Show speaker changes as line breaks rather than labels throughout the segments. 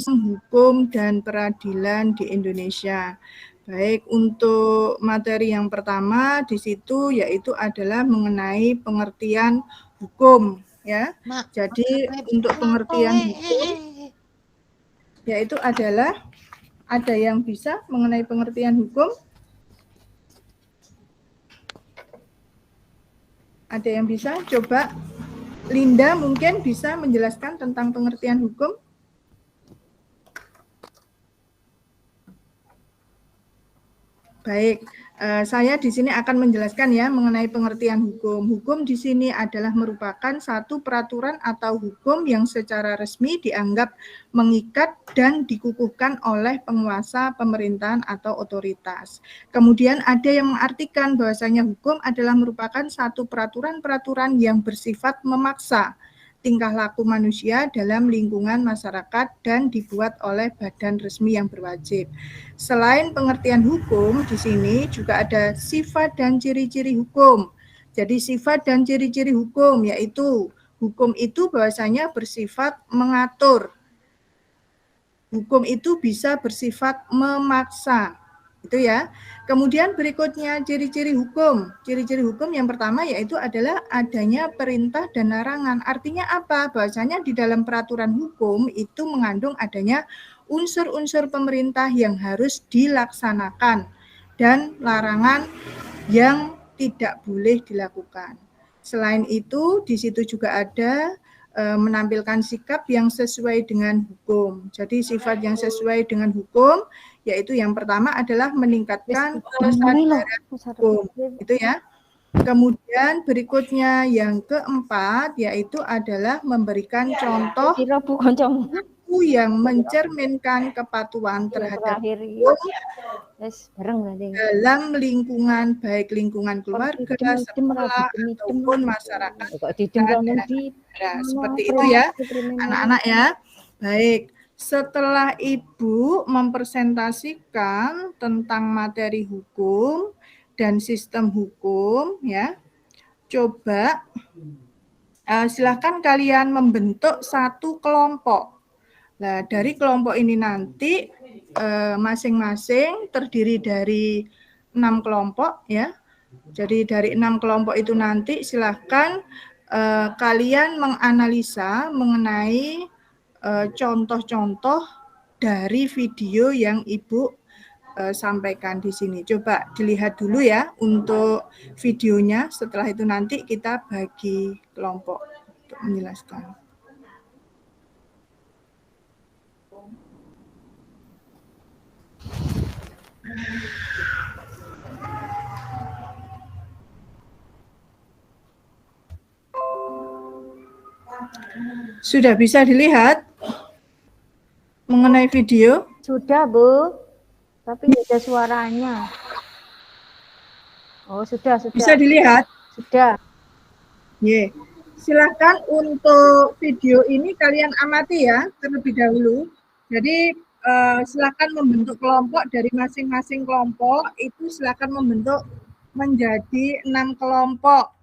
hukum dan peradilan di Indonesia. Baik, untuk materi yang pertama di situ yaitu adalah mengenai pengertian hukum, ya. Jadi untuk pengertian hukum yaitu adalah, ada yang bisa mengenai pengertian hukum? Ada yang bisa? Coba Linda mungkin bisa menjelaskan tentang pengertian hukum? Baik, saya di sini akan menjelaskan ya mengenai pengertian hukum. Hukum di sini adalah merupakan satu peraturan atau hukum yang secara resmi dianggap mengikat dan dikukuhkan oleh penguasa pemerintahan atau otoritas. Kemudian ada yang mengartikan bahwasanya hukum adalah merupakan satu peraturan-peraturan yang bersifat memaksa tingkah laku manusia dalam lingkungan masyarakat dan dibuat oleh badan resmi yang berwajib. Selain pengertian hukum, di sini juga ada sifat dan ciri-ciri hukum. Jadi sifat dan ciri-ciri hukum yaitu hukum itu bahwasanya bersifat mengatur. Hukum itu bisa bersifat memaksa. Itu ya. Kemudian berikutnya ciri-ciri hukum. Ciri-ciri hukum yang pertama yaitu adalah adanya perintah dan larangan. Artinya apa? Bahwasanya di dalam peraturan hukum itu mengandung adanya unsur-unsur pemerintah yang harus dilaksanakan dan larangan yang tidak boleh dilakukan. Selain itu, di situ juga ada menampilkan sikap yang sesuai dengan hukum. Jadi sifat yang sesuai dengan hukum yaitu yang pertama adalah meningkatkan kesadaran hukum, itu ya. Kemudian berikutnya yang keempat yaitu adalah memberikan contoh yang mencerminkan kepatuhan terhadap hukum dalam lingkungan, baik lingkungan keluarga, sekolah, ataupun masyarakat. Seperti itu ya, anak-anak ya. Baik, setelah Ibu mempresentasikan tentang materi hukum dan sistem hukum, ya, coba silakan kalian membentuk satu kelompok. Nah, dari kelompok ini nanti masing-masing terdiri dari 6 kelompok ya. Jadi dari 6 kelompok itu nanti silahkan kalian menganalisa mengenai contoh-contoh dari video yang Ibu sampaikan di sini. Coba dilihat dulu ya untuk videonya. Setelah itu nanti kita bagi kelompok untuk menjelaskan. Sudah bisa dilihat mengenai video?
Sudah, Bu. Tapi tidak ada suaranya. Oh, sudah.
Bisa dilihat?
Sudah.
Yeah. Silahkan untuk video ini kalian amati ya terlebih dahulu. Jadi silahkan membentuk kelompok dari masing-masing kelompok itu silahkan membentuk menjadi 6 kelompok.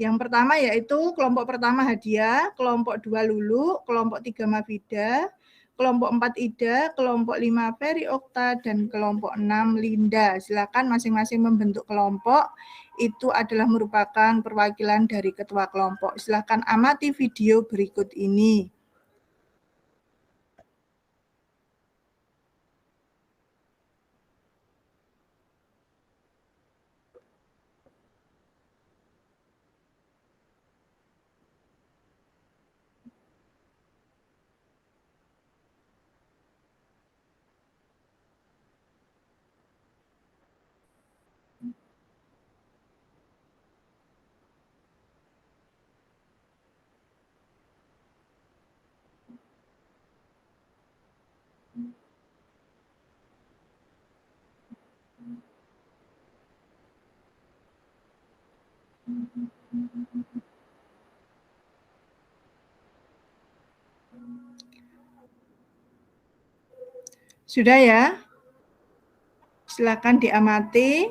Yang pertama yaitu kelompok pertama Hadiah, kelompok 2 Lulu, kelompok 3 Mafida, kelompok 4 Ida, kelompok 5 Ferry Okta, dan kelompok 6 Linda. Silakan masing-masing membentuk kelompok. Itu adalah merupakan perwakilan dari ketua kelompok. Silakan amati video berikut ini. Sudah ya? Silakan diamati.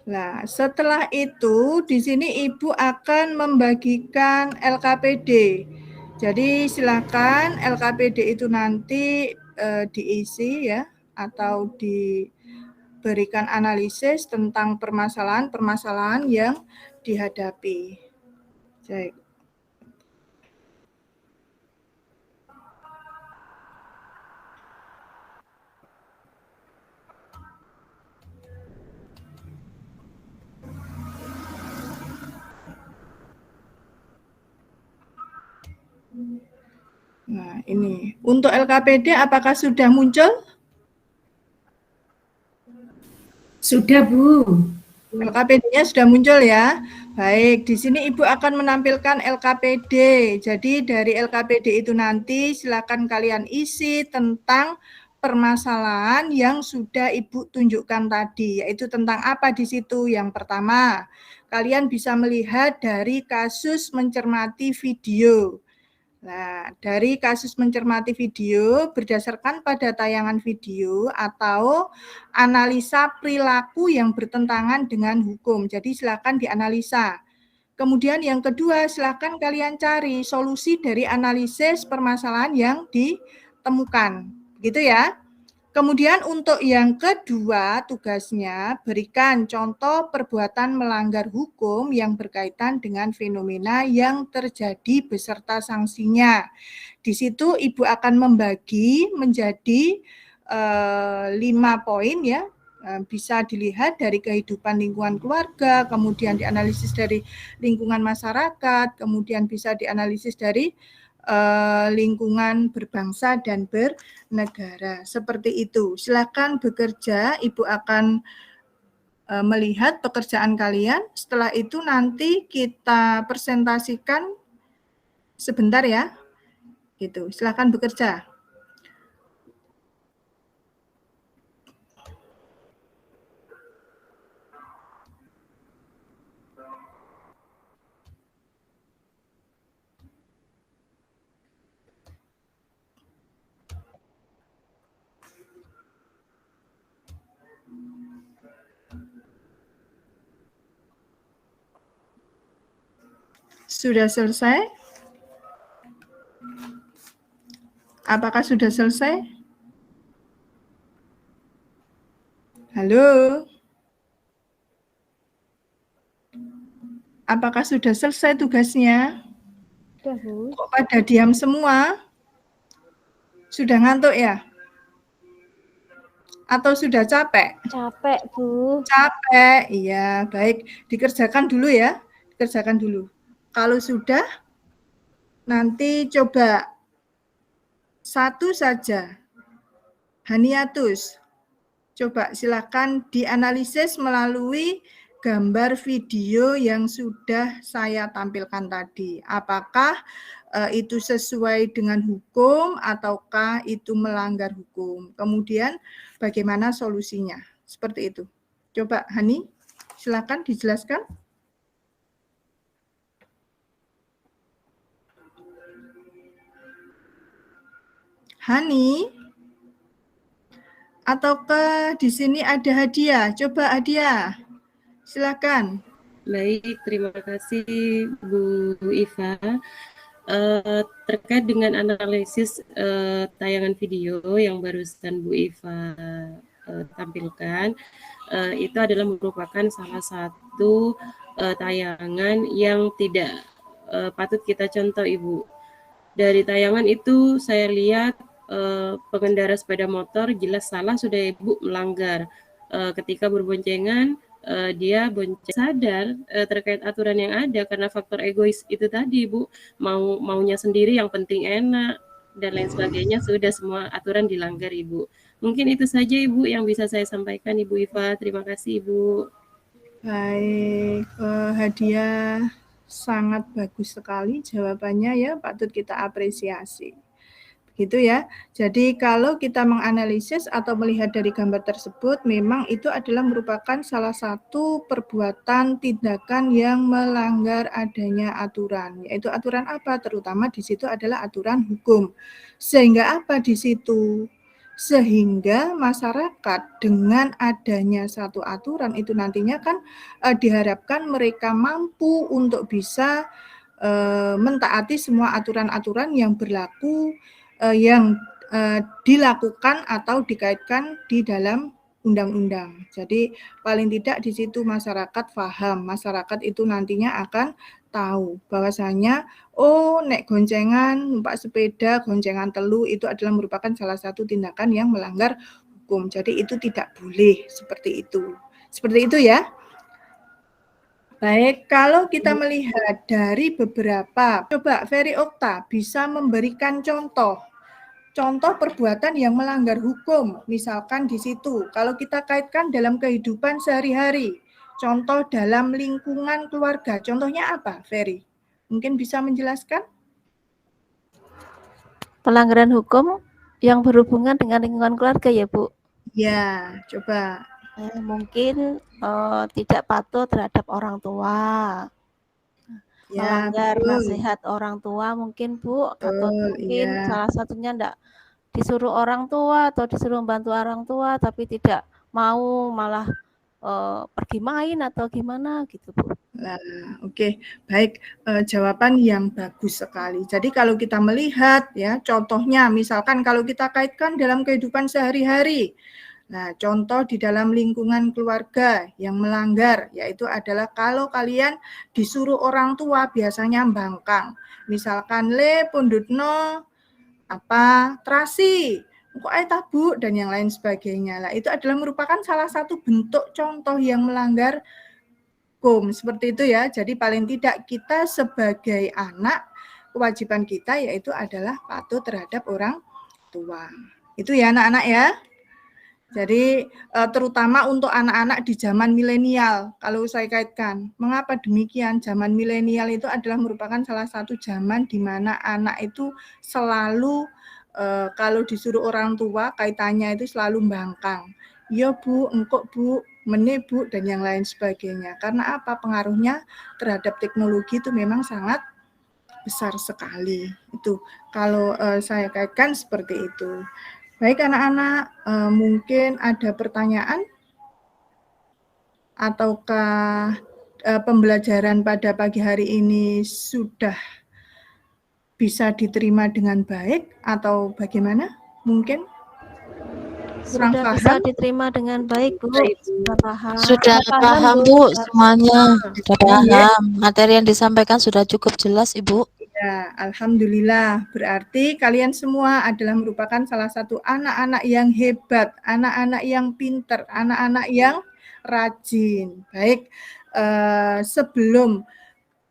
Nah, setelah itu di sini Ibu akan membagikan LKPD. Jadi silakan LKPD itu nanti diisi ya, atau diberikan analisis tentang permasalahan-permasalahan yang dihadapi. Baik. Nah, ini untuk LKPD apakah sudah muncul?
Sudah, Bu.
LKPD-nya sudah muncul ya. Baik, di sini Ibu akan menampilkan LKPD. Jadi dari LKPD itu nanti silakan kalian isi tentang permasalahan yang sudah Ibu tunjukkan tadi, yaitu tentang apa di situ. Yang pertama, kalian bisa melihat dari kasus mencermati video. Nah, dari kasus mencermati video berdasarkan pada tayangan video atau analisa perilaku yang bertentangan dengan hukum. Jadi silakan dianalisa. Kemudian yang kedua, silakan kalian cari solusi dari analisis permasalahan yang ditemukan. Gitu ya. Kemudian untuk yang kedua tugasnya berikan contoh perbuatan melanggar hukum yang berkaitan dengan fenomena yang terjadi beserta sanksinya. Di situ Ibu akan membagi menjadi 5 poin ya. Bisa dilihat dari kehidupan lingkungan keluarga, kemudian dianalisis dari lingkungan masyarakat, kemudian bisa dianalisis dari lingkungan berbangsa dan bernegara. Seperti itu. Silakan bekerja, Ibu akan melihat pekerjaan kalian. Setelah itu nanti kita presentasikan sebentar ya. Gitu. Silakan bekerja. Sudah selesai? Apakah sudah selesai? Halo? Apakah sudah selesai tugasnya?
Sudah, Bu.
Kok pada diam semua? Sudah ngantuk ya? Atau sudah capek?
Capek, Bu.
Capek, iya. Baik, dikerjakan dulu ya. Dikerjakan dulu. Kalau sudah, nanti coba satu saja. Haniatus. Coba silakan dianalisis melalui gambar video yang sudah saya tampilkan tadi. Apakah itu sesuai dengan hukum ataukah itu melanggar hukum? Kemudian bagaimana solusinya? Seperti itu. Coba Hani, silakan dijelaskan. Hani, ataukah di sini ada hadiah? Coba hadiah, silakan.
Baik, terima kasih Bu Iva. Terkait dengan analisis tayangan video yang barusan Bu Iva tampilkan, itu adalah merupakan salah satu tayangan yang tidak patut kita contoh, Ibu. Dari tayangan itu saya lihat pengendara sepeda motor jelas salah, sudah Ibu melanggar. Ketika berboncengan, dia bonceng sadar terkait aturan yang ada karena faktor egois itu tadi, Bu, maunya sendiri, yang penting enak dan lain sebagainya, sudah semua aturan dilanggar, Ibu. Mungkin itu saja, Ibu, yang bisa saya sampaikan, Ibu Iva. Terima kasih, Ibu.
Baik, hadiah sangat bagus sekali jawabannya ya, patut kita apresiasi. Gitu ya. Jadi kalau kita menganalisis atau melihat dari gambar tersebut, memang itu adalah merupakan salah satu perbuatan tindakan yang melanggar adanya aturan. Yaitu aturan apa? Terutama di situ adalah aturan hukum. Sehingga apa di situ? Sehingga masyarakat dengan adanya satu aturan itu nantinya kan diharapkan mereka mampu untuk bisa mentaati semua aturan-aturan yang berlaku yang dilakukan atau dikaitkan di dalam undang-undang. Jadi paling tidak di situ masyarakat paham, masyarakat itu nantinya akan tahu bahwasanya oh nek goncengan, numpak sepeda, goncengan telu itu adalah merupakan salah satu tindakan yang melanggar hukum. Jadi itu tidak boleh seperti itu. Seperti itu ya. Baik, kalau kita melihat dari beberapa, coba Ferry Okta bisa memberikan contoh perbuatan yang melanggar hukum, misalkan di situ. Kalau kita kaitkan dalam kehidupan sehari-hari, contoh dalam lingkungan keluarga, contohnya apa, Ferry? Mungkin bisa menjelaskan?
Pelanggaran hukum yang berhubungan dengan lingkungan keluarga ya, Bu?
Ya, coba.
Mungkin tidak patuh terhadap orang tua.
Ya,
Melanggar
betul.
nasihat orang tua mungkin, Bu, atau mungkin
ya.
salah satunya enggak disuruh orang tua atau disuruh membantu orang tua tapi tidak mau, malah pergi main atau gimana gitu, Bu.
Nah, oke. Baik, jawaban yang bagus sekali. Jadi kalau kita melihat ya, contohnya misalkan kalau kita kaitkan dalam kehidupan sehari-hari. Nah, contoh di dalam lingkungan keluarga yang melanggar yaitu adalah kalau kalian disuruh orang tua biasanya mbangkang. Misalkan le pundutno apa terasi, kok tabu dan yang lain sebagainya. Nah, itu adalah merupakan salah satu bentuk contoh yang melanggar hukum seperti itu ya. Jadi paling tidak kita sebagai anak kewajiban kita yaitu adalah patuh terhadap orang tua. Itu ya anak-anak ya. Jadi terutama untuk anak-anak di zaman milenial, kalau saya kaitkan, mengapa demikian? Zaman milenial itu adalah merupakan salah satu zaman di mana anak itu selalu kalau disuruh orang tua kaitannya itu selalu mbangkang. Ya Bu, engkok Bu, meneh Bu, dan yang lain sebagainya. Karena apa? Pengaruhnya terhadap teknologi itu memang sangat besar sekali. Itu kalau saya kaitkan seperti itu. Baik anak-anak, mungkin ada pertanyaan? Ataukah pembelajaran pada pagi hari ini sudah bisa diterima dengan baik atau bagaimana? Mungkin kurang
Sudah
paham?
bisa diterima dengan baik, Bu. Sudah paham.
Sudah paham, Bu, semuanya. Sudah paham. Materi yang disampaikan sudah cukup jelas, Ibu.
Ya, alhamdulillah. Berarti kalian semua adalah merupakan salah satu anak-anak yang hebat, anak-anak yang pinter, anak-anak yang rajin. Baik, sebelum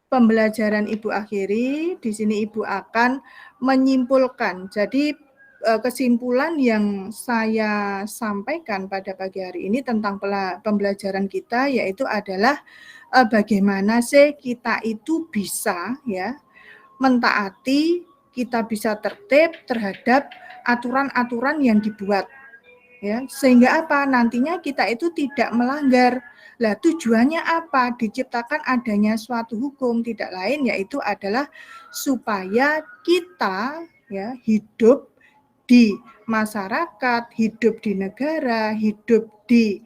pembelajaran Ibu akhiri, di sini Ibu akan menyimpulkan. Jadi kesimpulan yang saya sampaikan pada pagi hari ini tentang pembelajaran kita yaitu adalah bagaimana sih kita itu bisa ya mentaati, kita bisa tertib terhadap aturan-aturan yang dibuat. Ya, sehingga apa? Nantinya kita itu tidak melanggar. Lah tujuannya apa? Diciptakan adanya suatu hukum tidak lain yaitu adalah supaya kita ya hidup di masyarakat, hidup di negara, hidup di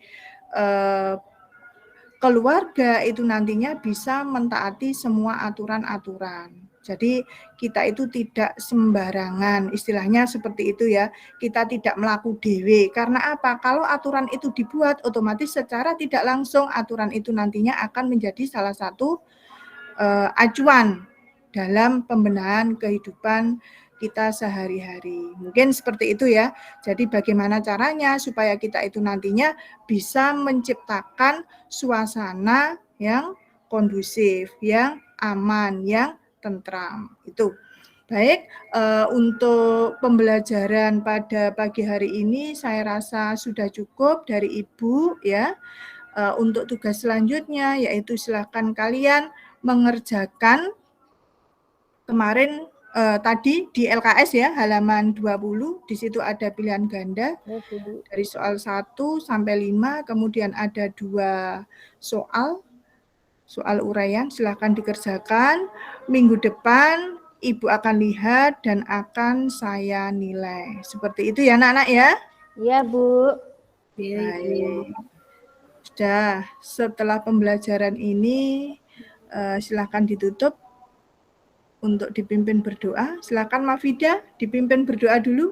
keluarga itu nantinya bisa mentaati semua aturan-aturan. Jadi kita itu tidak sembarangan, istilahnya seperti itu ya. Kita tidak melaku dewe. Karena apa? Kalau aturan itu dibuat, otomatis secara tidak langsung aturan itu nantinya akan menjadi salah satu acuan dalam pembenahan kehidupan kita sehari-hari. Mungkin seperti itu ya. Jadi bagaimana caranya supaya kita itu nantinya bisa menciptakan suasana yang kondusif, yang aman, yang tentram. Itu. Baik, untuk pembelajaran pada pagi hari ini saya rasa sudah cukup dari Ibu ya. Untuk tugas selanjutnya yaitu silakan kalian mengerjakan kemarin tadi di LKS ya halaman 20 di situ ada pilihan ganda dari soal 1 sampai 5 kemudian ada 2 soal uraian silakan dikerjakan minggu depan Ibu akan lihat dan akan saya nilai seperti itu ya anak-anak ya.
Iya, Bu.
Baik. Sudah setelah pembelajaran ini silakan ditutup untuk dipimpin berdoa. Silakan Mafida dipimpin berdoa dulu.